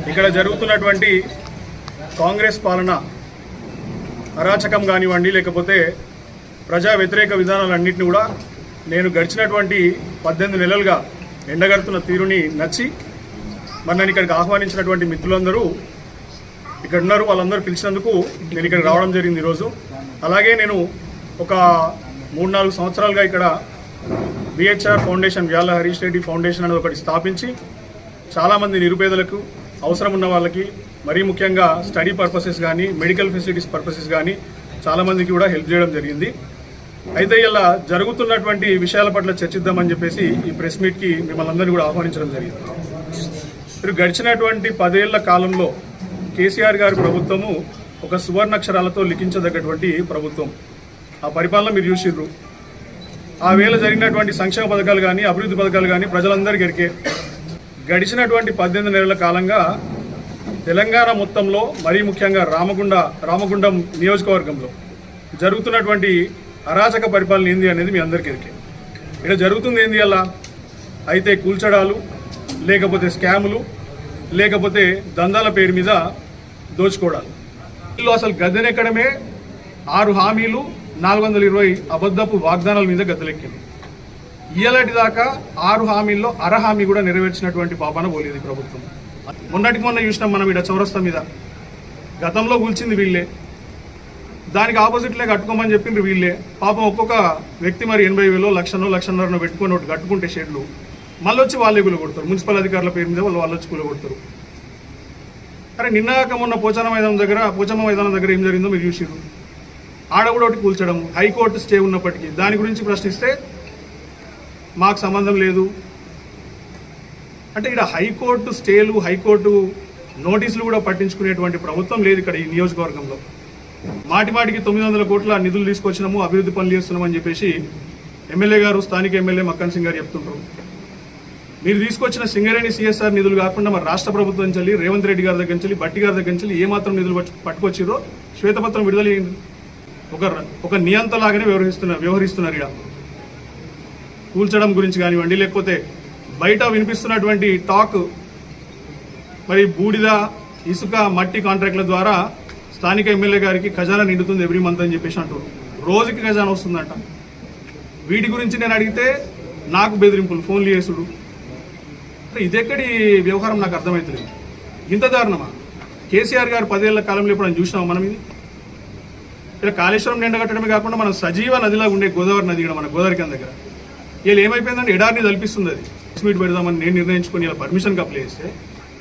ఇక్కడ జరుగుతున్నటువంటి కాంగ్రెస్ పాలన అరాచకం కానివ్వండి, లేకపోతే ప్రజా వ్యతిరేక విధానాలన్నింటినీ కూడా నేను గడిచినటువంటి 18 నెలలుగా ఎండగడుతున్న తీరుని నచ్చి మరి నన్ను ఇక్కడికి ఆహ్వానించినటువంటి మిత్రులందరూ ఇక్కడ ఉన్నారు. వాళ్ళందరూ పిలిచినందుకు నేను ఇక్కడికి రావడం జరిగింది ఈరోజు. అలాగే నేను ఒక 3-4 సంవత్సరాలుగా ఇక్కడ BHR foundation, Vyala Harish Reddy foundation అనేది ఒకటి స్థాపించి చాలామంది నిరుపేదలకు, అవసరం ఉన్న వాళ్ళకి, మరీ ముఖ్యంగా స్టడీ పర్పసెస్ కానీ, మెడికల్ ఫెసిలిటీస్ పర్పసెస్ కానీ చాలామందికి కూడా హెల్ప్ చేయడం జరిగింది. అయితే ఇలా జరుగుతున్నటువంటి విషయాల పట్ల చర్చిద్దామని చెప్పేసి ఈ ప్రెస్ మీట్కి మిమ్మల్ని అందరినీ కూడా ఆహ్వానించడం జరిగింది. మీరు గడిచినటువంటి 10 ఏళ్ల కాలంలో కేసీఆర్ గారి ప్రభుత్వము ఒక సువర్ణాక్షరాలతో లిఖించదగ్గటువంటి ప్రభుత్వం. ఆ పరిపాలన మీరు చూసిర్రు. ఆ వేళ జరిగినటువంటి సంక్షేమ పథకాలు కానీ, అభివృద్ధి పథకాలు కానీ ప్రజలందరికీ ఎరికే. గడిచినటువంటి 18 నెలల కాలంగా తెలంగాణ మొత్తంలో, మరీ ముఖ్యంగా రామగుండం నియోజకవర్గంలో జరుగుతున్నటువంటి అరాచక పరిపాలన ఏంది అనేది మీ అందరికీ ఎరికే. ఇక్కడ జరుగుతుంది ఏంది అలా అయితే కూల్చడాలు, లేకపోతే స్కాములు, లేకపోతే దందాల పేరు మీద దోచుకోవడాలు. వీళ్ళు అసలు గద్దెనెక్కడమే 6 హామీలు, 420 అబద్ధపు వాగ్దానాల మీద గద్దెలెక్కింది. ఇయ్యలాంటి దాకా 6 హామీల్లో అర హామీ కూడా నెరవేర్చినటువంటి పాపన పోలేదు ప్రభుత్వం. మొన్నటికి మొన్న చూసినాం మనం ఇక్కడ చౌరస్తా మీద. గతంలో కూల్చింది వీళ్ళే, దానికి ఆపోజిట్లే కట్టుకోమని చెప్పిండ్రు వీళ్ళే. పాపం ఒక్కొక్క వ్యక్తి మరి 80,000, 1,00,000 పెట్టుకొని ఒకటి కట్టుకుంటే షెడ్లు మళ్ళీ వచ్చి వాళ్ళే కూల కొడతారు. మున్సిపల్ అధికారుల పేరు మీద వాళ్ళు వచ్చి కూల కొడతారు. అరే నిన్నాక మొన్న పోచమ్మ మైదానం దగ్గర ఏం జరిగిందో మీరు చూసిర్రు. ఆడ కూడా ఒకటి కూల్చడం, హైకోర్టు స్టే ఉన్నప్పటికీ దాని గురించి ప్రశ్నిస్తే మాకు సంబంధం లేదు అంటే, ఇక్కడ హైకోర్టు స్టేలు, హైకోర్టు నోటీసులు కూడా పట్టించుకునేటువంటి ప్రభుత్వం లేదు ఇక్కడ ఈ నియోజకవర్గంలో. మాటిమాటికి 900 కోట్ల నిధులు తీసుకొచ్చినాము, అభివృద్ధి పనులు చేస్తున్నామని చెప్పేసి ఎమ్మెల్యే గారు, స్థానిక ఎమ్మెల్యే మక్కన్ సింగ్ గారు చెప్తుంటారు. మీరు తీసుకొచ్చిన సింగరేణి సిఎస్ఆర్ నిధులు కాకుండా మరి రాష్ట్ర ప్రభుత్వం నుంచి, రేవంత్ రెడ్డి గారి దగ్గర నుంచి, బట్టి గారి దగ్గర నుంచి ఏమాత్రం నిధులు పట్టుకొచ్చిరో శ్వేతపత్రం విడుదల ఒక నియంతలాగానే వ్యవహరిస్తున్నారు. ఇక్కడ కూల్చడం గురించి కానివ్వండి, లేకపోతే బయట వినిపిస్తున్నటువంటి టాక్ మరి బూడిద, ఇసుక, మట్టి కాంట్రాక్ట్ల ద్వారా స్థానిక ఎమ్మెల్యే గారికి ఖజానా నిండుతుంది ఎవ్రీ మంత్ అని చెప్పేసి అంటారు. రోజుకి ఖజానా వస్తుందంట. వీటి గురించి నేను అడిగితే నాకు బెదిరింపులు, ఫోన్లు చేసుడు. ఇదెక్కడి వ్యవహారం నాకు అర్థమవుతుంది. ఇంత దారుణమా? కేసీఆర్ గారు 10 ఏళ్ల కాలంలో ఎప్పుడు చూసినాం మనం ఇది? ఇలా కాళేశ్వరం నిండగట్టడమే కాకుండా మనం సజీవ నదిలాగా ఉండే గోదావరి నది కూడా మన గోదావరి దగ్గర వీళ్ళు ఏమైపోయిందంటే ఎడారిని తలపిస్తుంది. అది మీట్ పెడదామని నేను నిర్ణయించుకొని ఇలా పర్మిషన్కి అప్లై చేస్తే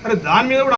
అరే దాని మీద కూడా